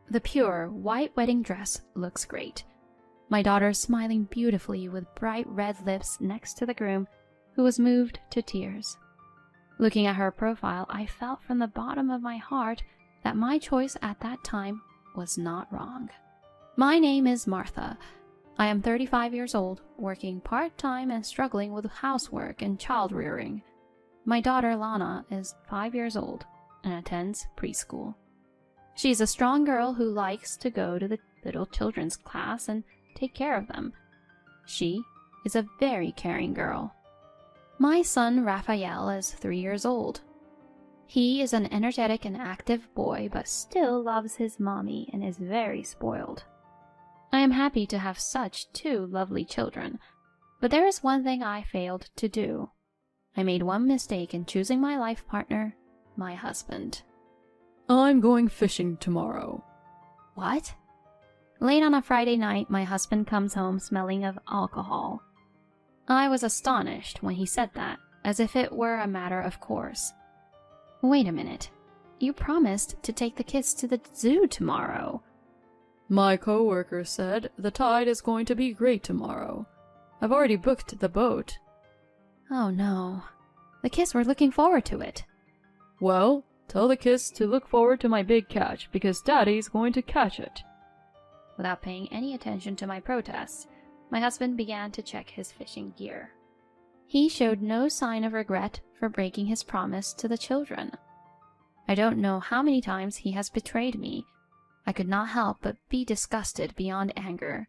The pure, white wedding dress looks great. My daughter smiling beautifully with bright red lips next to the groom, who was moved to tears. Looking at her profile, I felt from the bottom of my heart that my choice at that time was not wrong. My name is Martha. I am 35 years old, working part-time and struggling with housework and child rearing. My daughter Lana is 5 years old and attends preschool. She's a strong girl who likes to go to the little children's class and take care of them. She is a very caring girl. My son Raphael is 3 years old. He is an energetic and active boy, but still loves his mommy and is very spoiled. I am happy to have such two lovely children, but there is one thing I failed to do. I made one mistake in choosing my life partner, my husband. I'm going fishing tomorrow. What? Late on a Friday night, my husband comes home smelling of alcohol. I was astonished when he said that, as if it were a matter of course. Wait a minute. You promised to take the kids to the zoo tomorrow. My coworker said the tide is going to be great tomorrow. I've already booked the boat. Oh no. The kids were looking forward to it. Well, tell the kids to look forward to my big catch because Daddy's going to catch it. Without paying any attention to my protests, my husband began to check his fishing gear. He showed no sign of regret for breaking his promise to the children. I don't know how many times he has betrayed me. I could not help but be disgusted beyond anger.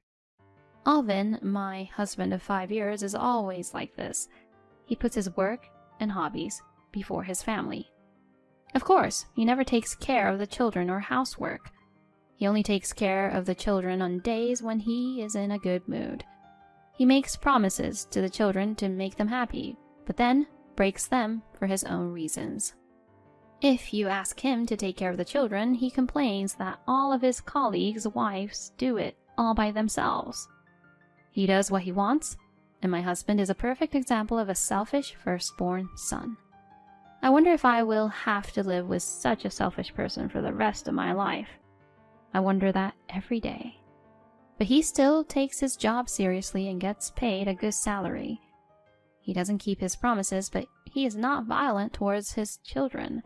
Alvin, my husband of 5 years, is always like this. He puts his work and hobbies before his family. Of course, he never takes care of the children or housework. He only takes care of the children on days when he is in a good mood. He makes promises to the children to make them happy, but then breaks them for his own reasons. If you ask him to take care of the children, he complains that all of his colleagues' wives do it all by themselves. He does what he wants, and my husband is a perfect example of a selfish firstborn son. I wonder if I will have to live with such a selfish person for the rest of my life. I wonder that every day. But he still takes his job seriously and gets paid a good salary. He doesn't keep his promises, but he is not violent towards his children.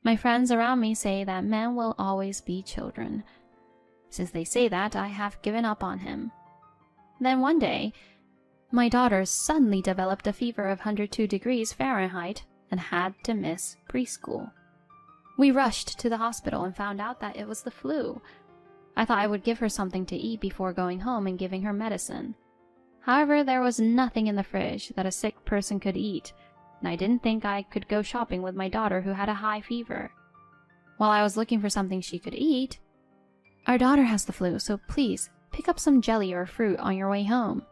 My friends around me say that men will always be children. Since they say that, I have given up on him. Then one day, my daughter suddenly developed a fever of 102 degrees Fahrenheit and had to miss preschool. We rushed to the hospital and found out that it was the flu. I thought I would give her something to eat before going home and giving her medicine. However, there was nothing in the fridge that a sick person could eat, and I didn't think I could go shopping with my daughter who had a high fever. While I was looking for something she could eat, "Our daughter has the flu, so please pick up some jelly or fruit on your way home."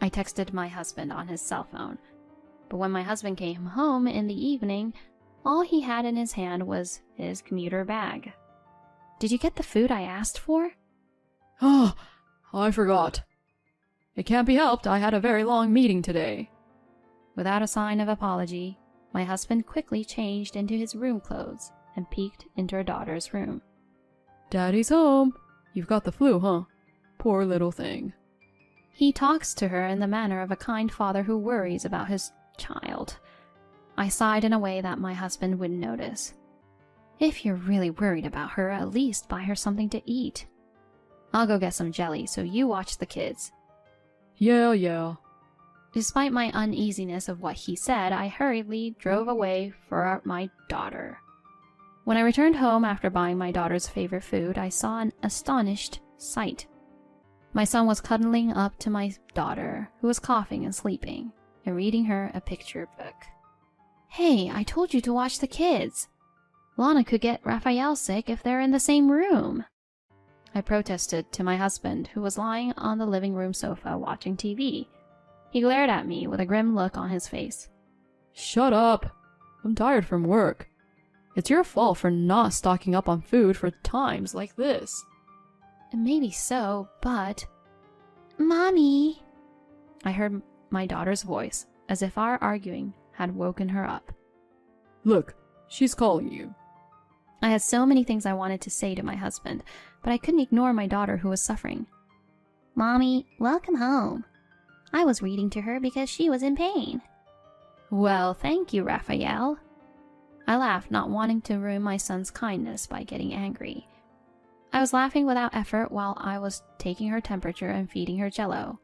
I texted my husband on his cell phone, but when my husband came home in the evening, all he had in his hand was his commuter bag. "Did you get the food I asked for?" Oh, I forgot. It can't be helped, I had a very long meeting today. Without a sign of apology, my husband quickly changed into his room clothes and peeked into our daughter's room. Daddy's home. You've got the flu, huh? Poor little thing. He talks to her in the manner of a kind father who worries about his child. I sighed in a way that my husband wouldn't notice. "If you're really worried about her, at least buy her something to eat. I'll go get some jelly, so you watch the kids." Yeah. Despite my uneasiness of what he said, I hurriedly drove away for my daughter. When I returned home after buying my daughter's favorite food, I saw an astonished sight. My son was cuddling up to my daughter, who was coughing and sleeping, and reading her a picture book. "Hey, I told you to watch the kids. Lana could get Raphael sick if they're in the same room." I protested to my husband, who was lying on the living room sofa watching TV. He glared at me with a grim look on his face. Shut up. I'm tired from work. It's your fault for not stocking up on food for times like this. Maybe so, but... "Mommy!" I heard my daughter's voice, as if our arguing had woken her up. Look, she's calling you. I had so many things I wanted to say to my husband, but I couldn't ignore my daughter who was suffering. "Mommy, welcome home. I was reading to her because she was in pain." "Well, thank you, Raphael." I laughed, not wanting to ruin my son's kindness by getting angry. I was laughing without effort while I was taking her temperature and feeding her Jello.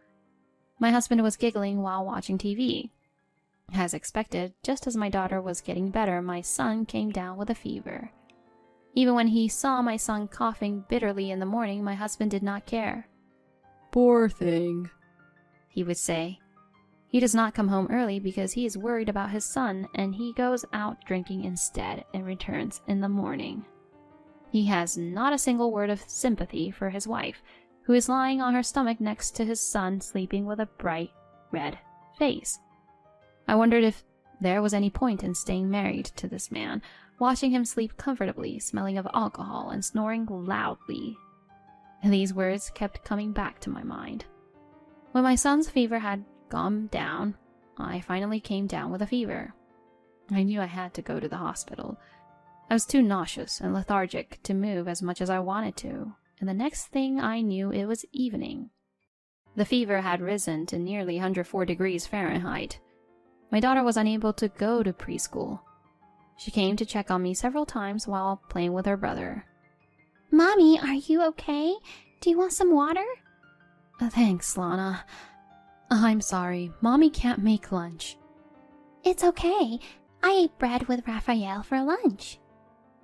My husband was giggling while watching TV. As expected, just as my daughter was getting better, my son came down with a fever. Even when he saw my son coughing bitterly in the morning, my husband did not care. "Poor thing," he would say. He does not come home early because he is worried about his son, and he goes out drinking instead and returns in the morning. He has not a single word of sympathy for his wife, who is lying on her stomach next to his son, sleeping with a bright red face. I wondered if there was any point in staying married to this man, watching him sleep comfortably, smelling of alcohol and snoring loudly. These words kept coming back to my mind. When my son's fever had gone down, I finally came down with a fever. I knew I had to go to the hospital. I was too nauseous and lethargic to move as much as I wanted to, and the next thing I knew it was evening. The fever had risen to nearly 104 degrees Fahrenheit. My daughter was unable to go to preschool. She came to check on me several times while playing with her brother. "Mommy, are you okay? Do you want some water?" "Thanks, Lana. I'm sorry, Mommy can't make lunch." "It's okay. I ate bread with Raphael for lunch."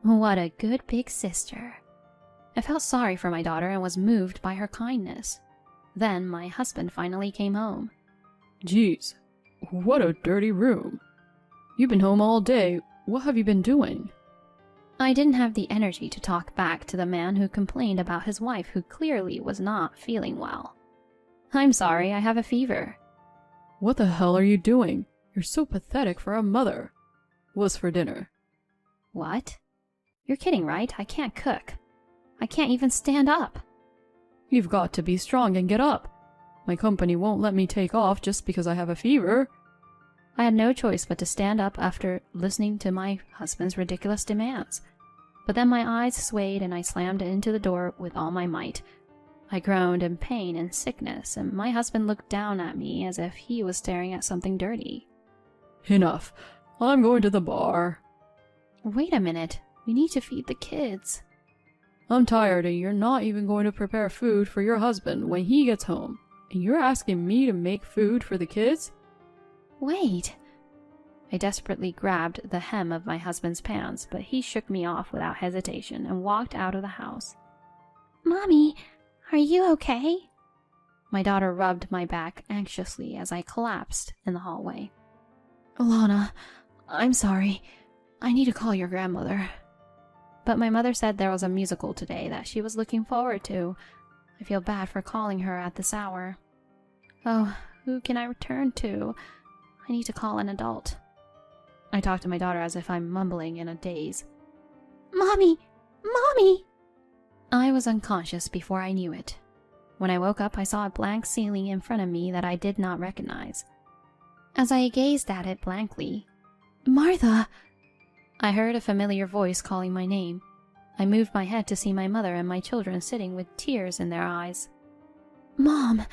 What a good big sister. I felt sorry for my daughter and was moved by her kindness. Then my husband finally came home. "Geez, what a dirty room. You've been home all day. What have you been doing?" I didn't have the energy to talk back to the man who complained about his wife who clearly was not feeling well. "I'm sorry, I have a fever." "What the hell are you doing? You're so pathetic for a mother. What's for dinner?" "What? You're kidding, right? I can't cook. I can't even stand up." "You've got to be strong and get up. My company won't let me take off just because I have a fever." I had no choice but to stand up after listening to my husband's ridiculous demands. But then my eyes swayed and I slammed into the door with all my might. I groaned in pain and sickness, and my husband looked down at me as if he was staring at something dirty. "Enough. I'm going to the bar." "Wait a minute. We need to feed the kids." "I'm tired and you're not even going to prepare food for your husband when he gets home. And you're asking me to make food for the kids?" "Wait." I desperately grabbed the hem of my husband's pants, but he shook me off without hesitation and walked out of the house. "Mommy, are you okay?" My daughter rubbed my back anxiously as I collapsed in the hallway. "Lana, I'm sorry. I need to call your grandmother." But my mother said there was a musical today that she was looking forward to. I feel bad for calling her at this hour. Oh, who can I return to? I need to call an adult. I talk to my daughter as if I'm mumbling in a daze. "Mommy! Mommy!" I was unconscious before I knew it. When I woke up, I saw a blank ceiling in front of me that I did not recognize. As I gazed at it blankly, "Martha!" I heard a familiar voice calling my name. I moved my head to see my mother and my children sitting with tears in their eyes. "Mom!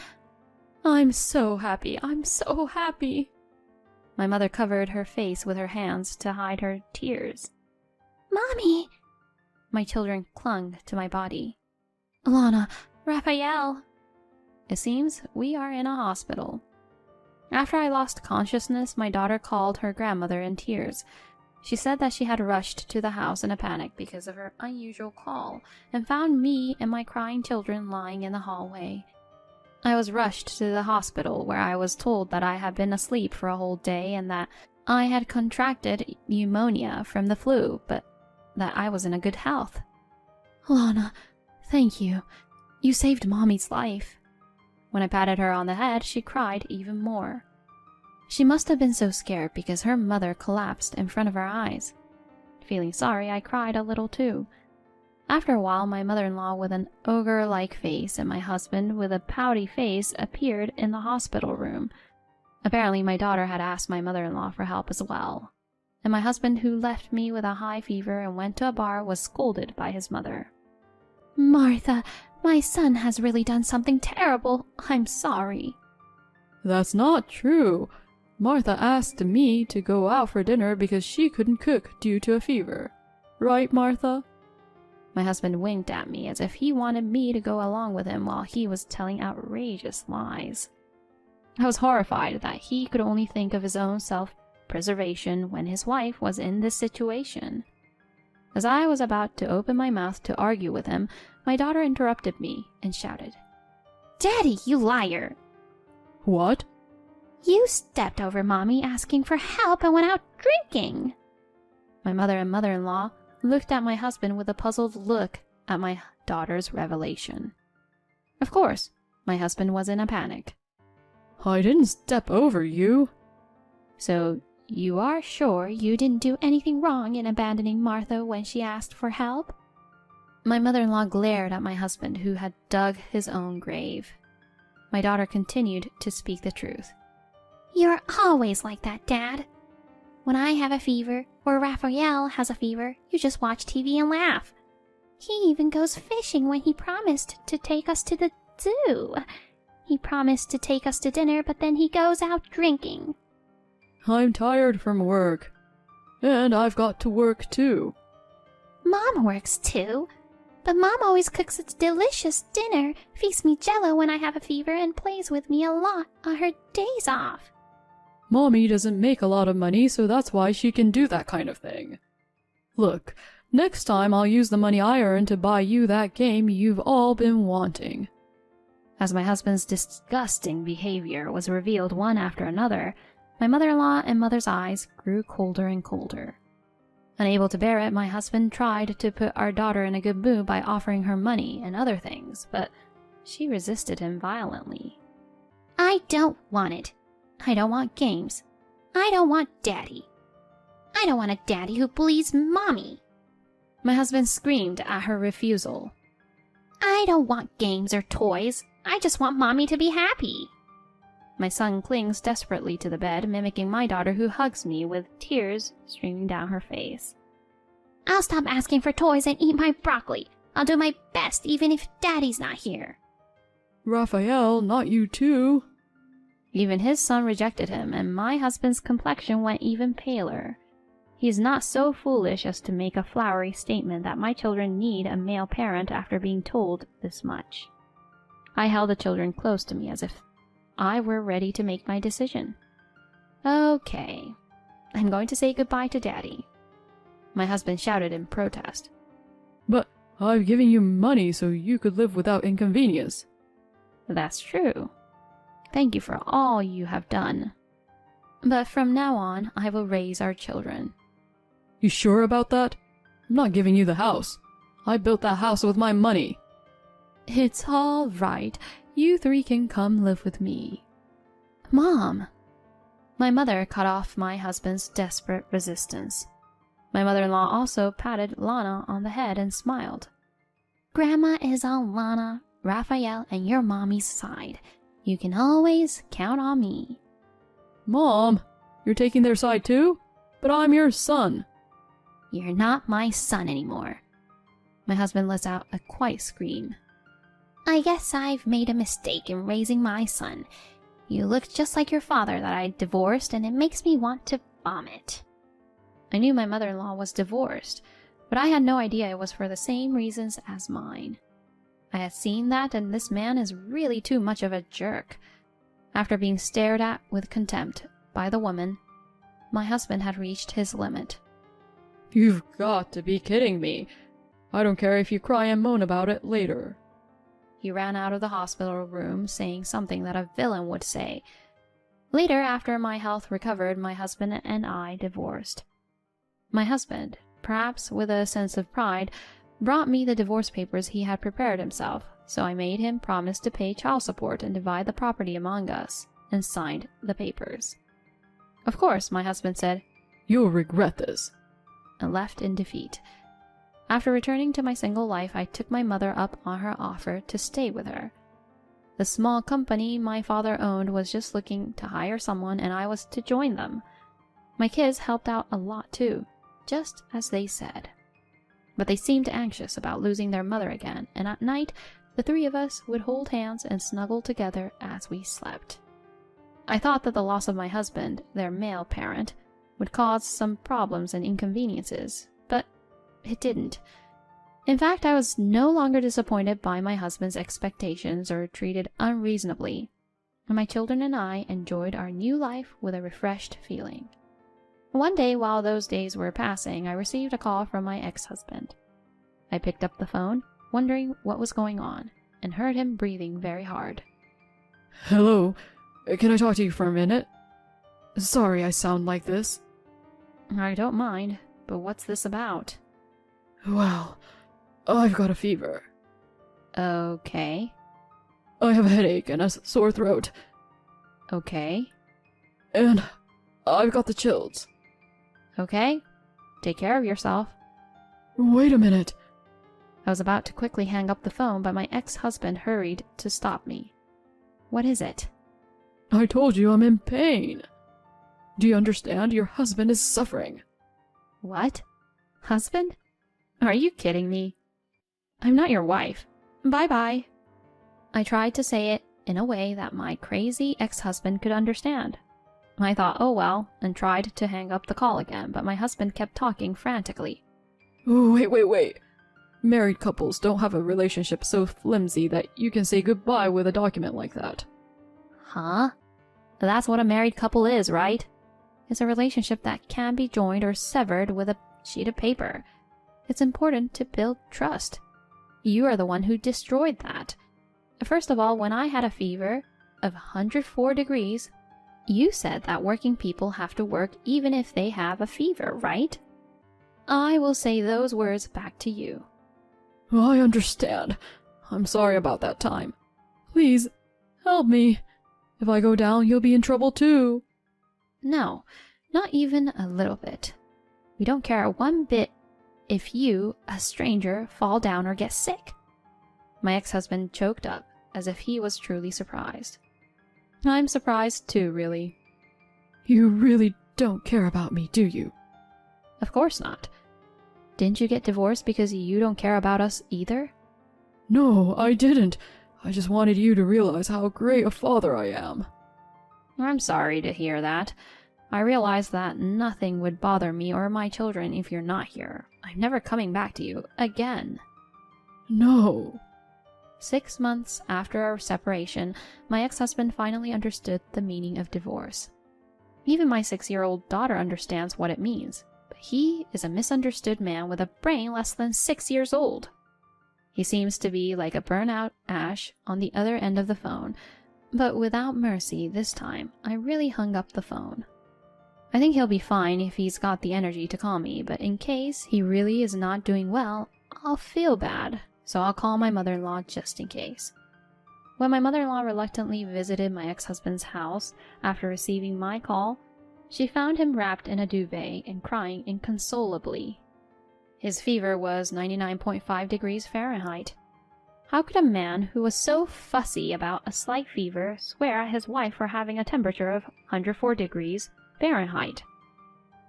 I'm so happy. I'm so happy." My mother covered her face with her hands to hide her tears. "Mommy!" My children clung to my body. "Lana, Raphael!" It seems we are in a hospital. After I lost consciousness, my daughter called her grandmother in tears. She said that she had rushed to the house in a panic because of her unusual call and found me and my crying children lying in the hallway. I was rushed to the hospital where I was told that I had been asleep for a whole day and that I had contracted pneumonia from the flu, but that I was in good health. "Lana, thank you. You saved Mommy's life." When I patted her on the head, she cried even more. She must have been so scared because her mother collapsed in front of her eyes. Feeling sorry, I cried a little too. After a while, my mother-in-law with an ogre-like face and my husband with a pouty face appeared in the hospital room. Apparently, my daughter had asked my mother-in-law for help as well. and my husband, who left me with a high fever and went to a bar, was scolded by his mother. "Martha, my son has really done something terrible. I'm sorry." That's not true. Martha asked me to go out for dinner because she couldn't cook due to a fever. Right, Martha? My husband winked at me as if he wanted me to go along with him while he was telling outrageous lies. I was horrified that he could only think of his own self-preservation when his wife was in this situation. As I was about to open my mouth to argue with him, my daughter interrupted me and shouted, "Daddy, you liar! What? You stepped over Mommy asking for help and went out drinking!" My mother and mother-in-law looked at my husband with a puzzled look at my daughter's revelation. Of course, my husband was in a panic. I didn't step over you. "So you are sure you didn't do anything wrong in abandoning Martha when she asked for help?" My mother-in-law glared at my husband, who had dug his own grave. My daughter continued to speak the truth. "You're always like that, Dad. When I have a fever, or Raphael has a fever, you just watch TV and laugh. He even goes fishing when he promised to take us to the zoo. He promised to take us to dinner, but then he goes out drinking." I'm tired from work. And I've got to work too. "Mom works too. But Mom always cooks a delicious dinner, feeds me Jell-O when I have a fever, and plays with me a lot on her days off." Mommy doesn't make a lot of money, so that's why she can do that kind of thing. Look, next time I'll use the money I earn to buy you that game you've all been wanting. As my husband's disgusting behavior was revealed one after another, my mother-in-law and mother's eyes grew colder and colder. Unable to bear it, my husband tried to put our daughter in a good mood by offering her money and other things, but she resisted him violently. "I don't want it. I don't want games. I don't want Daddy. I don't want a daddy who bullies Mommy." My husband screamed at her refusal. "I don't want games or toys. I just want Mommy to be happy." My son clings desperately to the bed, mimicking my daughter, who hugs me with tears streaming down her face. "I'll stop asking for toys and eat my broccoli. I'll do my best even if Daddy's not here." Raphael, not you too. Even his son rejected him, and my husband's complexion went even paler. He is not so foolish as to make a flowery statement that my children need a male parent after being told this much. I held the children close to me as if I were ready to make my decision. "Okay, I'm going to say goodbye to Daddy." My husband shouted in protest. But I've given you money so you could live without inconvenience. "That's true. Thank you for all you have done. But from now on, I will raise our children." You sure about that? I'm not giving you the house. I built that house with my money. "It's all right. You three can come live with me." "Mom!" My mother cut off my husband's desperate resistance. My mother-in-law also patted Lana on the head and smiled. "Grandma is on Lana, Raphael, and your Mommy's side. You can always count on me." Mom, you're taking their side too? But I'm your son. "You're not my son anymore." My husband lets out a quiet scream. "I guess I've made a mistake in raising my son. You look just like your father that I divorced, and it makes me want to vomit." I knew my mother-in-law was divorced, but I had no idea it was for the same reasons as mine. I had seen that, and this man is really too much of a jerk. After being stared at with contempt by the woman, my husband had reached his limit. You've got to be kidding me. I don't care if you cry and moan about it later. He ran out of the hospital room saying something that a villain would say. Later, after my health recovered, my husband and I divorced. My husband, perhaps with a sense of pride, brought me the divorce papers he had prepared himself, so I made him promise to pay child support and divide the property among us, and signed the papers. Of course, my husband said, "You'll regret this," and left in defeat. After returning to my single life, I took my mother up on her offer to stay with her. The small company my father owned was just looking to hire someone, and I was to join them. My kids helped out a lot too, just as they said. But they seemed anxious about losing their mother again, and at night, the three of us would hold hands and snuggle together as we slept. I thought that the loss of my husband, their male parent, would cause some problems and inconveniences, but it didn't. In fact, I was no longer disappointed by my husband's expectations or treated unreasonably, and my children and I enjoyed our new life with a refreshed feeling. One day, while those days were passing, I received a call from my ex-husband. I picked up the phone, wondering what was going on, and heard him breathing very hard. Hello, can I talk to you for a minute? Sorry I sound like this. I don't mind, but what's this about? Well, I've got a fever. Okay. I have a headache and a sore throat. Okay. And I've got the chills. Okay. Take care of yourself. Wait a minute. I was about to quickly hang up the phone, but my ex-husband hurried to stop me. What is it? I told you I'm in pain. Do you understand? Your husband is suffering. What? Husband? Are you kidding me? I'm not your wife. Bye-bye. I tried to say it in a way that my crazy ex-husband could understand. I thought, oh well, and tried to hang up the call again, but my husband kept talking frantically. Wait. Married couples don't have a relationship so flimsy that you can say goodbye with a document like that. Huh? That's what a married couple is, right? It's a relationship that can be joined or severed with a sheet of paper. It's important to build trust. You are the one who destroyed that. First of all, when I had a fever of 104 degrees, you said that working people have to work even if they have a fever, right? I will say those words back to you. I understand. I'm sorry about that time. Please, help me. If I go down, you'll be in trouble too. No, not even a little bit. We don't care one bit if you, a stranger, fall down or get sick. My ex-husband choked up, as if he was truly surprised. I'm surprised too, really. You really don't care about me, do you? Of course not. Didn't you get divorced because you don't care about us either? No, I didn't. I just wanted you to realize how great a father I am. I'm sorry to hear that. I realize that nothing would bother me or my children if you're not here. I'm never coming back to you again. No. 6 months after our separation, my ex-husband finally understood the meaning of divorce. Even my 6-year-old daughter understands what it means, but he is a misunderstood man with a brain less than 6 years old. He seems to be like a burnout Ash on the other end of the phone, but without mercy this time, I really hung up the phone. I think he'll be fine if he's got the energy to call me, but in case he really is not doing well, I'll feel bad, so I'll call my mother-in-law just in case. When my mother-in-law reluctantly visited my ex-husband's house after receiving my call, she found him wrapped in a duvet and crying inconsolably. His fever was 99.5 degrees Fahrenheit. How could a man who was so fussy about a slight fever swear at his wife for having a temperature of 104 degrees Fahrenheit?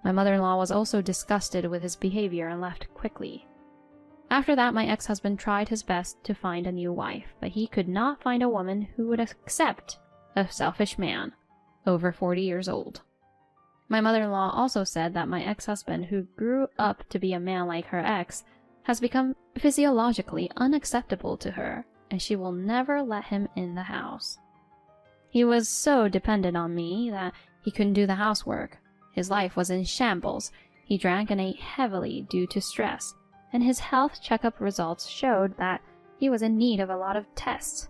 My mother-in-law was also disgusted with his behavior and left quickly. After that, my ex-husband tried his best to find a new wife, but he could not find a woman who would accept a selfish man over 40 years old. My mother-in-law also said that my ex-husband, who grew up to be a man like her ex, has become physiologically unacceptable to her, and she will never let him in the house. He was so dependent on me that he couldn't do the housework. His life was in shambles. He drank and ate heavily due to stress, and his health checkup results showed that he was in need of a lot of tests.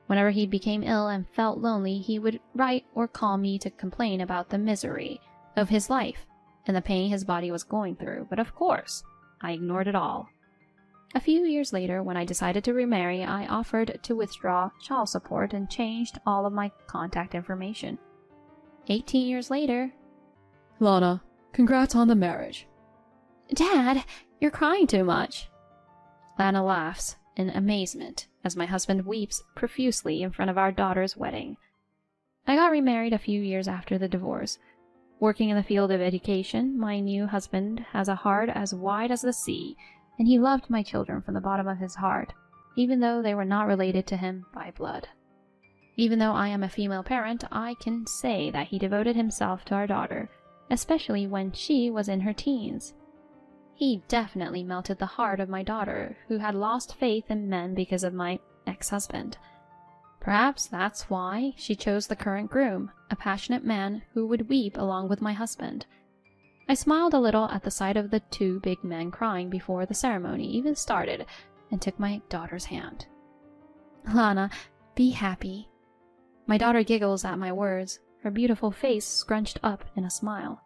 Whenever he became ill and felt lonely, he would write or call me to complain about the misery of his life and the pain his body was going through, but of course, I ignored it all. A few years later, when I decided to remarry, I offered to withdraw child support and changed all of my contact information. 18 years later... Lana, congrats on the marriage. Dad, you're crying too much. Lana laughs in amazement as my husband weeps profusely in front of our daughter's wedding. I got remarried a few years after the divorce. Working in the field of education, my new husband has a heart as wide as the sea, and he loved my children from the bottom of his heart, even though they were not related to him by blood. Even though I am a female parent, I can say that he devoted himself to our daughter, especially when she was in her teens. He definitely melted the heart of my daughter, who had lost faith in men because of my ex-husband. Perhaps that's why she chose the current groom, a passionate man who would weep along with my husband. I smiled a little at the sight of the two big men crying before the ceremony even started, and took my daughter's hand. "Lana, be happy." My daughter giggles at my words, her beautiful face scrunched up in a smile.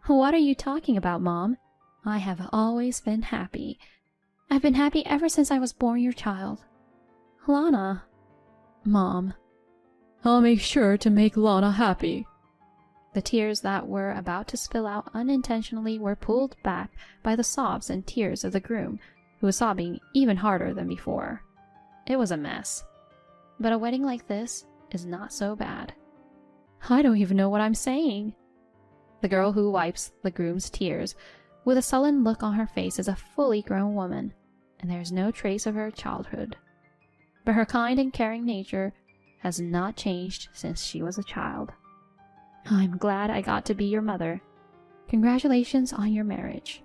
"What are you talking about, Mom? I have always been happy. I've been happy ever since I was born your child." "Lana." "Mom, I'll make sure to make Lana happy." The tears that were about to spill out unintentionally were pulled back by the sobs and tears of the groom, who was sobbing even harder than before. It was a mess. But a wedding like this is not so bad. I don't even know what I'm saying. The girl who wipes the groom's tears with a sullen look on her face is a fully grown woman, and there is no trace of her childhood. But her kind and caring nature has not changed since she was a child. I'm glad I got to be your mother. Congratulations on your marriage.